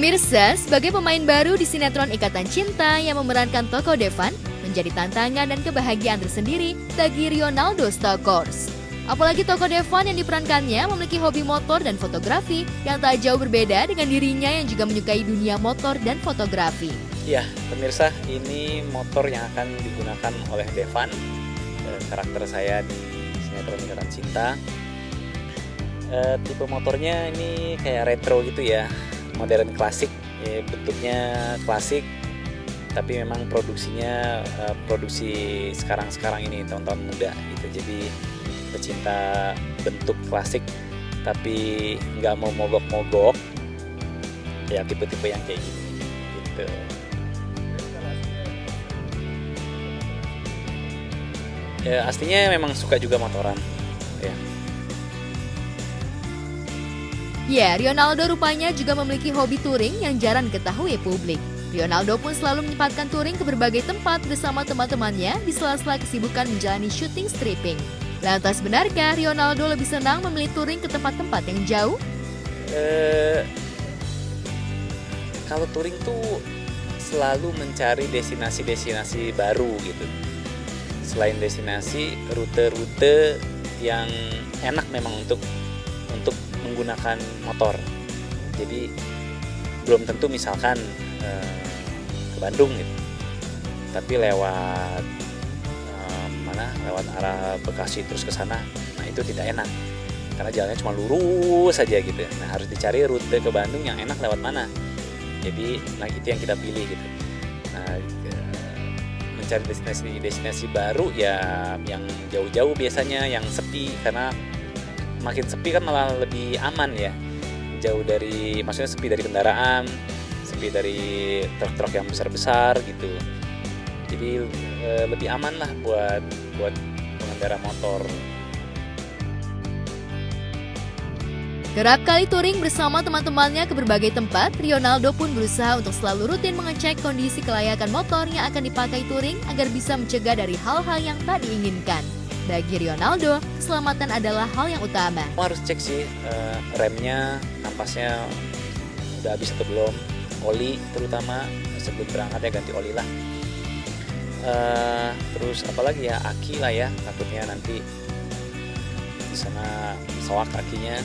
Pemirsa, sebagai pemain baru di sinetron Ikatan Cinta yang memerankan tokoh Devan, menjadi tantangan dan kebahagiaan tersendiri bagi Rionaldo Stokors. Apalagi tokoh Devan yang diperankannya memiliki hobi motor dan fotografi yang tak jauh berbeda dengan dirinya yang juga menyukai dunia motor dan fotografi. Ya, pemirsa, ini motor yang akan digunakan oleh Devan, karakter saya di sinetron Ikatan Cinta. Tipe motornya ini kayak retro gitu ya, modern klasik, ya, bentuknya klasik, tapi memang produksinya produksi sekarang ini, tahun-tahun muda gitu. Jadi pecinta bentuk klasik tapi nggak mau mogok-mogok, ya tipe-tipe yang kayak gini gitu. Ya, aslinya memang suka juga motoran ya. Ya, Rionaldo rupanya juga memiliki hobi touring yang jarang diketahui publik. Rionaldo pun selalu menyempatkan touring ke berbagai tempat bersama teman-temannya di sela-sela kesibukan menjalani syuting stripping. Lantas benarkah Rionaldo lebih senang memilih touring ke tempat-tempat yang jauh? Kalau touring tuh selalu mencari destinasi-destinasi baru gitu. Selain destinasi, rute-rute yang enak memang untuk menggunakan motor. Jadi belum tentu misalkan ke Bandung gitu, tapi lewat lewat arah Bekasi terus ke sana, nah itu tidak enak karena jalannya cuma lurus saja gitu. Nah harus dicari rute ke Bandung yang enak lewat mana. Jadi nah itu yang kita pilih gitu. Nah mencari destinasi baru ya yang jauh-jauh biasanya, yang sepi, karena makin sepi kan malah lebih aman ya. Jauh dari, maksudnya sepi dari kendaraan, sepi dari truk-truk yang besar-besar gitu. Jadi lebih aman lah buat pengendara motor. Kerap kali touring bersama teman-temannya ke berbagai tempat, Rionaldo pun berusaha untuk selalu rutin mengecek kondisi kelayakan motor yang akan dipakai touring agar bisa mencegah dari hal-hal yang tak diinginkan. Bagi Rionaldo, keselamatan adalah hal yang utama. Harus cek sih remnya, ampasnya udah habis atau belum, oli terutama sebelum berangkat ya ganti oli lah. Terus apalagi ya, aki lah ya, takutnya nanti di sana soak akinya.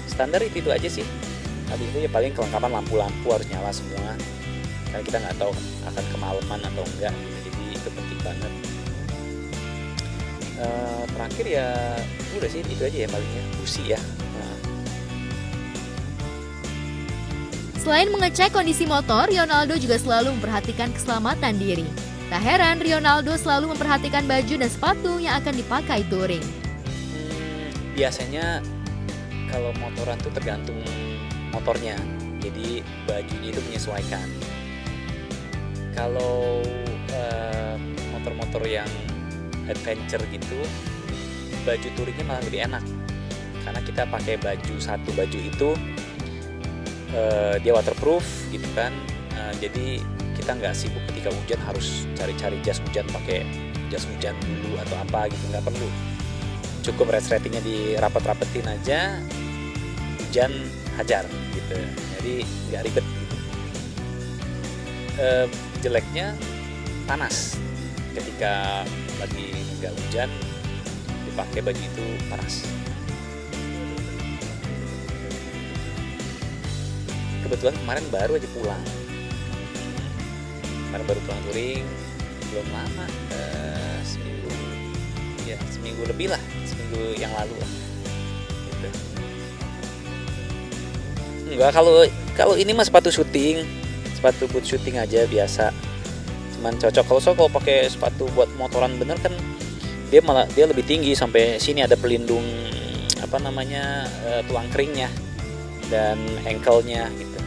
Standar itu aja sih. Habis itu ya paling kelengkapan lampu-lampu harus nyala semua, karena kita nggak tahu akan kemalaman atau enggak gitu. Jadi itu penting banget. Terakhir ya udah sih itu aja ya palingnya, busi ya. Selain mengecek kondisi motor, Rionaldo juga selalu memperhatikan keselamatan diri. Tak heran Rionaldo selalu memperhatikan baju dan sepatu yang akan dipakai touring. Biasanya kalau motoran tuh tergantung motornya, jadi bajunya itu menyesuaikan. Kalau motor-motor yang adventure gitu, baju touringnya malah lebih enak karena kita pakai satu baju itu dia waterproof gitu kan. Jadi kita nggak sibuk ketika hujan harus cari-cari jas hujan, pakai jas hujan dulu atau apa gitu, nggak perlu. Cukup resletingnya dirapet-rapetin aja, hujan hajar gitu, jadi nggak ribet gitu. Jeleknya panas, ketika lagi nggak hujan dipakai baju itu panas. Kebetulan kemarin baru aja pulang, touring belum lama, seminggu lebih lah, seminggu yang lalu lah gitu. Enggak, kalau ini mah sepatu syuting, sepatu boot syuting aja biasa, cuman cocok. Kalau pakai sepatu buat motoran bener kan dia lebih tinggi, sampai sini ada pelindung tulang keringnya dan ankle-nya gitu.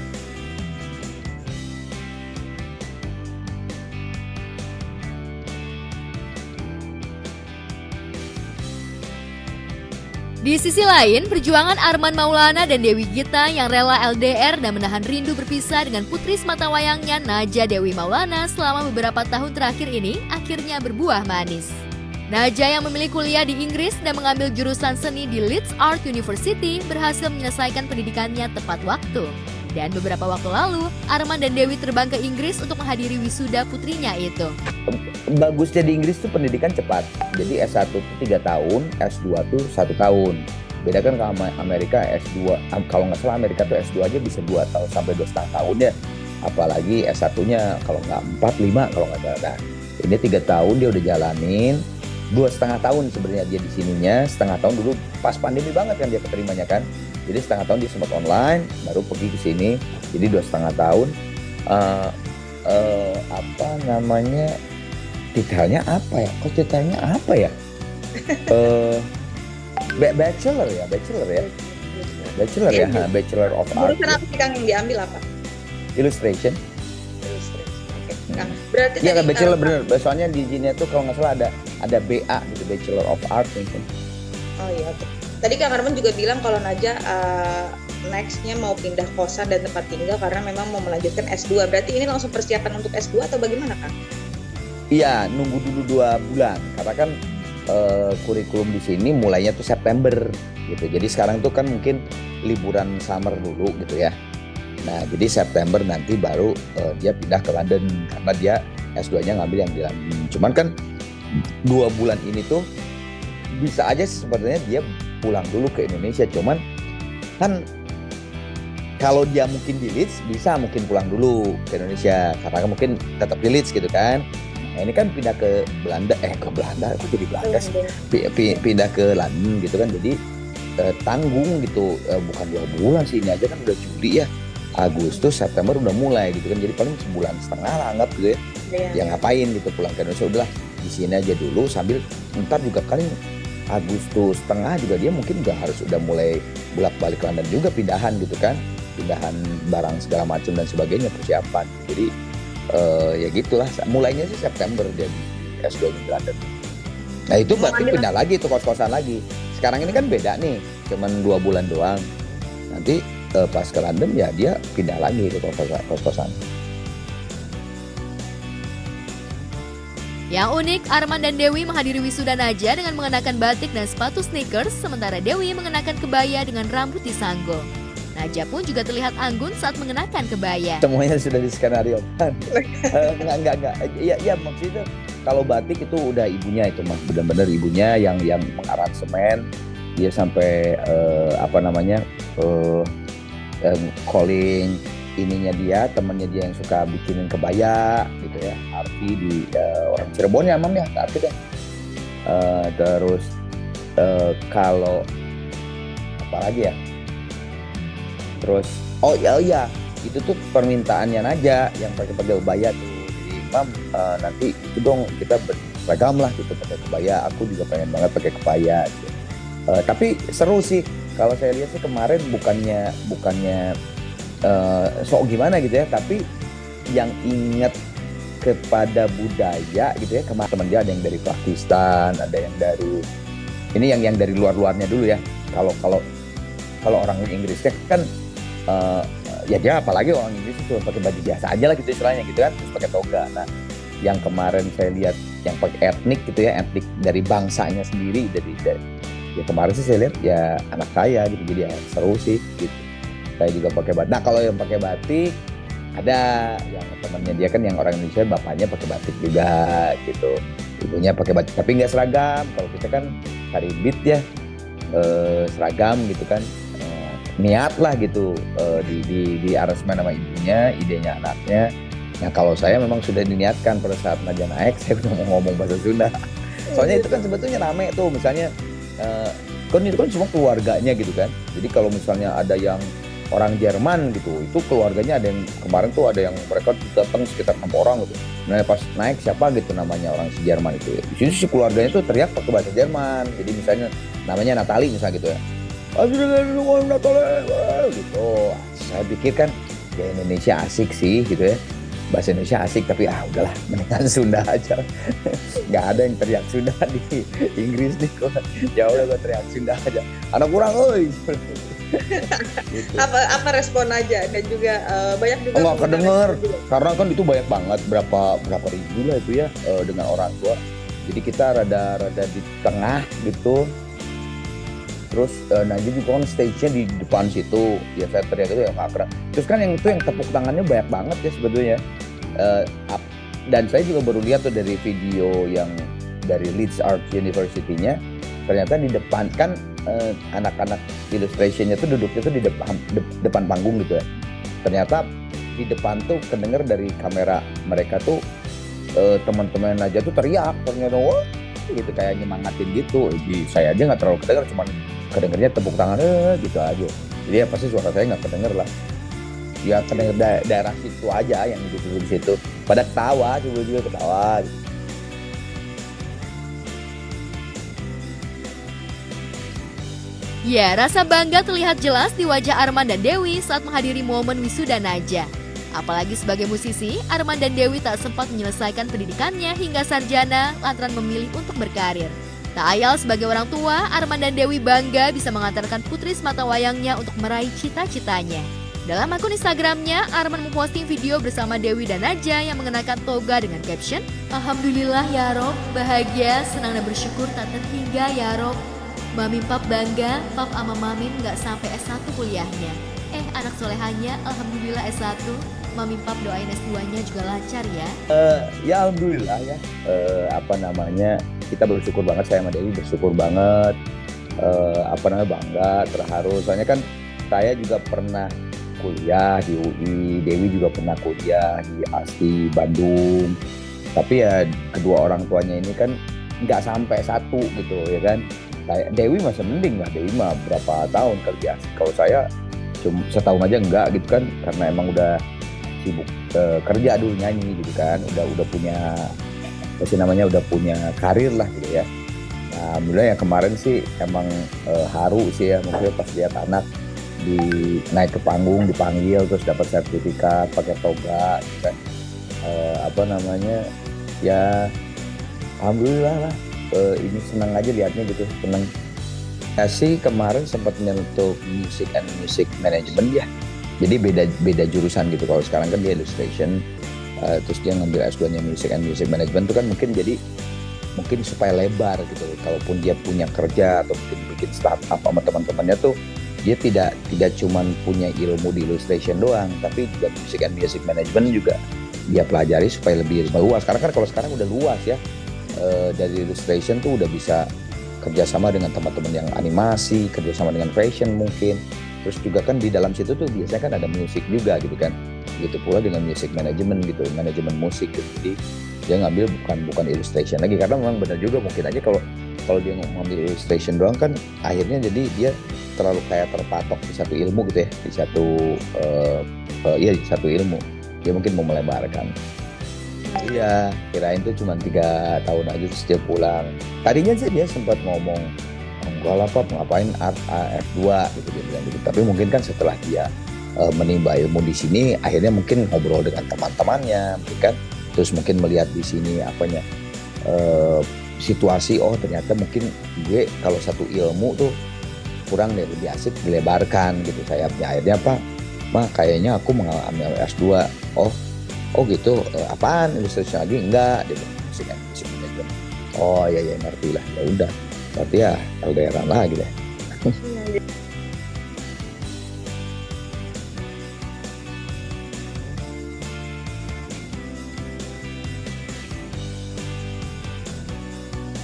Di sisi lain, perjuangan Arman Maulana dan Dewi Gita yang rela LDR dan menahan rindu berpisah dengan putri sematawayangnya Naja Dewi Maulana selama beberapa tahun terakhir ini akhirnya berbuah manis. Naja yang memilih kuliah di Inggris dan mengambil jurusan seni di Leeds Art University berhasil menyelesaikan pendidikannya tepat waktu. Dan beberapa waktu lalu, Arman dan Dewi terbang ke Inggris untuk menghadiri wisuda putrinya itu. Bagusnya di Inggris tuh pendidikan cepat. Jadi S1 tuh 3 tahun, S2 tuh 1 tahun. Beda kan kalau Amerika S2, kalau nggak salah Amerika tuh S2 aja bisa 2 tahun sampai 2,5 tahun ya. Apalagi S1-nya kalau nggak 4, 5 kalau nggak salah. Nah, ini 3 tahun dia udah jalanin. 2,5 tahun sebenarnya dia di sininya. Setengah tahun dulu pas pandemi banget kan dia keterimanya kan. Jadi setengah tahun dia sempat online, baru pergi ke sini. Jadi 2,5 tahun. Apa namanya? Titelnya apa ya? Kok titelnya apa ya? Bachelor ya. Bachelor of Art. Jurusan apa sih Kang yang diambil apa? Illustration. Oke. Nah, berarti Iya kan tadi, bachelor bener. Soalnya di sini tuh kalau nggak salah ada BA gitu, Bachelor of Art mungkin. Oh iya. Oke. Tadi Kang Arman juga bilang kalau Najah nextnya mau pindah kosan dan tempat tinggal karena memang mau melanjutkan S2. Berarti ini langsung persiapan untuk S2 atau bagaimana Kang? Iya, nunggu dulu 2 bulan. Karena kan kurikulum di sini mulainya tuh September gitu. Jadi sekarang tuh kan mungkin liburan summer dulu gitu ya. Nah, jadi September nanti baru dia pindah ke London karena dia S2-nya ngambil yang di London. Cuman kan 2 bulan ini tuh bisa aja sebenarnya dia pulang dulu ke Indonesia. Cuman kan kalau dia mungkin di Leeds bisa mungkin pulang dulu ke Indonesia karena mungkin tetap di Leeds gitu kan. Nah, ini kan pindah ke Belanda, aku jadi Belanda sih. Pindah ke London gitu kan, jadi tanggung gitu, bukan 2 bulan sih, ini aja kan udah Juli ya, Agustus, September udah mulai gitu kan, jadi paling 1,5 bulan lah anggap gitu ya. Ya ngapain gitu pulang ke Indonesia, udahlah di sini aja dulu sambil ntar juga paling Agustus tengah juga dia mungkin udah mulai bolak-balik London juga pindahan gitu kan, pindahan barang segala macam dan sebagainya persiapan. Jadi ya gitulah, mulainya sih September jadi S2 di London. Nah itu berarti pindah lagi tuh kos-kosan lagi. Sekarang ini kan beda nih, cuman 2 bulan doang. Nanti pas ke London ya dia pindah lagi ke kos-kosan. Yang unik, Arman dan Dewi menghadiri wisuda Najah dengan mengenakan batik dan sepatu sneakers, sementara Dewi mengenakan kebaya dengan rambut disanggul. Najah pun juga terlihat anggun saat mengenakan kebaya. Semuanya sudah diskenariokan. Enggak. Ya maksudnya kalau batik itu udah ibunya itu mah, benar-benar ibunya yang mengaransemen. Dia sampai calling ininya dia, temannya dia yang suka bikinin kebaya gitu ya. Arti di orang Cirebon ya Mam ya, Arti deh. Terus kalau apa lagi ya? Terus oh iya itu tuh permintaannya Najah yang pakai kebaya tuh. Jadi Mam nanti itu dong kita beragam lah gitu pakai kebaya. Aku juga pengen banget pakai kebaya gitu. Tapi seru sih kalau saya lihat sih kemarin bukannya sok gimana gitu ya, tapi yang ingat kepada budaya gitu ya. Kemarin teman dia ada yang dari Pakistan, ada yang dari ini yang dari luarnya dulu ya. Kalau orang Inggrisnya kan ya dia apalagi orang Inggris itu pakai baju biasa aja lah gitu istilahnya gitu kan, terus pakai toga. Nah yang kemarin saya lihat yang pakai etnik gitu ya, etnik dari bangsanya sendiri, dari ya kemarin sih saya lihat ya anak saya gitu, jadi ya seru sih gitu. Saya juga pakai batik. Nah kalau yang pakai batik ada yang temannya dia kan yang orang Indonesia, bapaknya pakai batik juga gitu, ibunya pakai batik tapi nggak seragam. Kalau kita kan karibit ya seragam gitu kan. Niat lah gitu di aransemen sama ibunya, idenya anaknya. Nah kalau saya memang sudah diniatkan pada saat Najah naik, saya udah mau ngomong bahasa Sunda. Soalnya itu kan sebetulnya rame tuh, misalnya kan itu kan semua keluarganya gitu kan. Jadi kalau misalnya ada yang orang Jerman gitu, itu keluarganya ada yang kemarin tuh ada yang mereka datang sekitar 6 orang gitu. Nah pas naik siapa gitu namanya orang si Jerman itu. Di sini si keluarganya tuh teriak pakai bahasa Jerman. Jadi misalnya namanya Natali misalnya gitu ya. Gitu. Saya pikir kan ya Indonesia asik sih gitu ya, bahasa Indonesia asik, tapi udahlah mendingan Sunda aja. Nggak ada yang teriak Sunda di Inggris nih kok. Ya udah gue teriak Sunda aja. Anak kurang, gitu. Apa respon aja dan juga banyak juga. Nggak kedenger karena kan itu banyak banget, berapa ribu lah itu ya dengan orang tua. Jadi kita rada di tengah gitu. Terus Najwa juga kan stage-nya di depan situ, ya saya teriak itu ya akrab. Terus kan yang itu yang tepuk tangannya banyak banget ya sebetulnya. Dan saya juga baru lihat tuh dari video yang dari Leeds Art University-nya, ternyata di depan kan anak-anak illustration-nya tuh duduknya tuh di depan panggung gitu ya. Ternyata di depan tuh kedenger dari kamera mereka tuh teman-teman aja tuh teriak, ternyata wah gitu kayak nyemangatin gitu. Jadi saya aja nggak terlalu kedenger, cuman kedengernya tepuk tangan gitu aja. Jadi ya pasti suara saya nggak kedenger lah. Ya kedenger daerah situ aja yang duduk di situ. Pada ketawa, juga ketawa. Ya, rasa bangga terlihat jelas di wajah Arman dan Dewi saat menghadiri momen wisuda Najwa. Apalagi sebagai musisi, Arman dan Dewi tak sempat menyelesaikan pendidikannya hingga sarjana lantaran memilih untuk berkarir. Tak ayal sebagai orang tua, Arman dan Dewi bangga bisa mengantarkan putri semata wayangnya untuk meraih cita-citanya. Dalam akun Instagramnya, Arman memposting video bersama Dewi dan Najwa yang mengenakan toga dengan caption, "Alhamdulillah ya Rob, bahagia, senang dan bersyukur tak terhingga ya Rob. Mami Pap bangga, Pap sama Mamin gak sampai S1 kuliahnya. Anak solehannya Alhamdulillah S1, Mami Pap doain S2-nya juga lancar ya." Ya Alhamdulillah ya, kita bersyukur banget, saya sama Dewi bersyukur banget, bangga, terharu. Soalnya kan saya juga pernah kuliah di UI, Dewi juga pernah kuliah di ASTI Bandung. Tapi ya kedua orang tuanya ini kan nggak sampai satu gitu ya kan. Dewi masih mending lah, Dewi mah berapa tahun kerja. Kalau saya cuma setahun aja enggak gitu kan, karena emang udah sibuk kerja dulu nyanyi gitu kan, udah punya udah punya karir lah gitu ya. Nah, alhamdulillah ya kemarin sih emang haru sih ya, mungkin pas lihat anak naik ke panggung dipanggil terus dapat sertifikat pakai toga gitu kan. Ya alhamdulillah lah, ini senang aja lihatnya gitu, senang. Ya sih kemarin sempat nyentuh music and music management ya, jadi beda jurusan gitu. Kalau sekarang kan dia illustration, terus dia ngambil S2-nya music and music management itu kan mungkin supaya lebar gitu. Kalaupun dia punya kerja atau mungkin bikin startup sama teman-temannya tuh, dia tidak cuman punya ilmu di illustration doang, tapi juga music and music management juga dia pelajari supaya lebih luas. Karena kan kalau sekarang udah luas ya, dari illustration tuh udah bisa kerjasama dengan teman-teman yang animasi, kerjasama dengan fashion mungkin. Terus juga kan di dalam situ tuh biasanya kan ada musik juga gitu kan. Begitu pula dengan music management gitu, manajemen musik gitu. Jadi dia ngambil bukan illustration lagi, karena memang benar juga mungkin aja kalau dia ngambil illustration doang kan akhirnya jadi dia terlalu kayak terpatok di satu ilmu gitu ya, di satu ilmu. Dia mungkin mau melebarkan. Iya, kirain tuh cuma 3 tahun aja terus dia pulang. Tadinya sih dia sempat ngomong, enggak lah Pak, ngapain F2 gitu dia bilang gitu. Tapi mungkin kan setelah dia menimba ilmu di sini, akhirnya mungkin ngobrol dengan teman-temannya, kan. Terus mungkin melihat di sini situasi, oh ternyata mungkin gue kalau satu ilmu tuh kurang deh, lebih asik dilebarkan gitu sayapnya. Akhirnya Pak, kayaknya aku mengalami S2. Oh gitu, apaan illustration lagi? Enggak, dia bilang musik manajemen. Oh ya ngerti lah, ya udah. Berarti ya LDR-an lagi deh.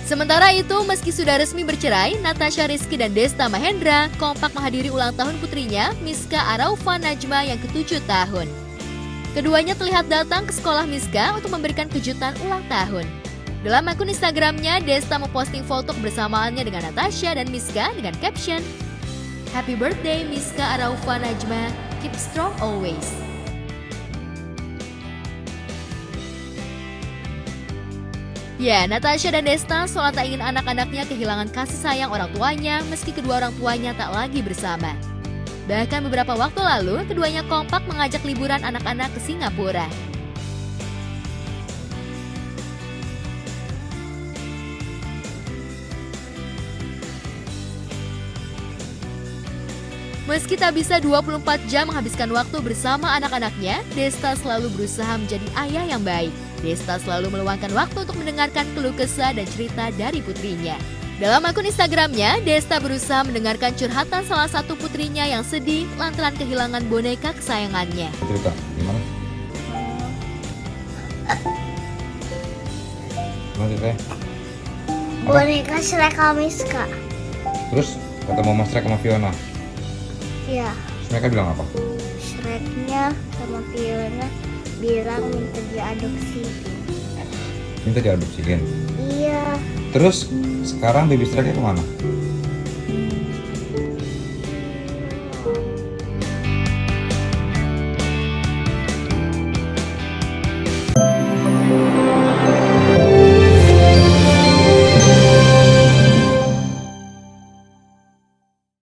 Sementara itu, meski sudah resmi bercerai, Natasha Rizky dan Desta Mahendra kompak menghadiri ulang tahun putrinya, Miska Araufa Najma yang ke-7 tahun. Keduanya terlihat datang ke sekolah Miska untuk memberikan kejutan ulang tahun. Dalam akun Instagramnya, Desta memposting foto kebersamaannya dengan Natasha dan Miska dengan caption, "Happy birthday Miska Araufa Najma, keep strong always." Ya, Natasha dan Desta seolah tak ingin anak-anaknya kehilangan kasih sayang orang tuanya meski kedua orang tuanya tak lagi bersama. Bahkan beberapa waktu lalu, keduanya kompak mengajak liburan anak-anak ke Singapura. Meski tak bisa 24 jam menghabiskan waktu bersama anak-anaknya, Desta selalu berusaha menjadi ayah yang baik. Desta selalu meluangkan waktu untuk mendengarkan keluh kesah dan cerita dari putrinya. Dalam akun Instagramnya, Desta berusaha mendengarkan curhatan salah satu putrinya yang sedih lantaran kehilangan boneka kesayangannya. Cerita, gimana? Gimana ceritanya? Boneka Shrek Kamiska. Terus ketemu Mas Shrek sama Fiona. Ya, Terus mereka bilang apa? Shreknya sama Fiona bilang minta diadopsi. Minta diadopsiin. Iya, Terus sekarang baby Shreknya kemana?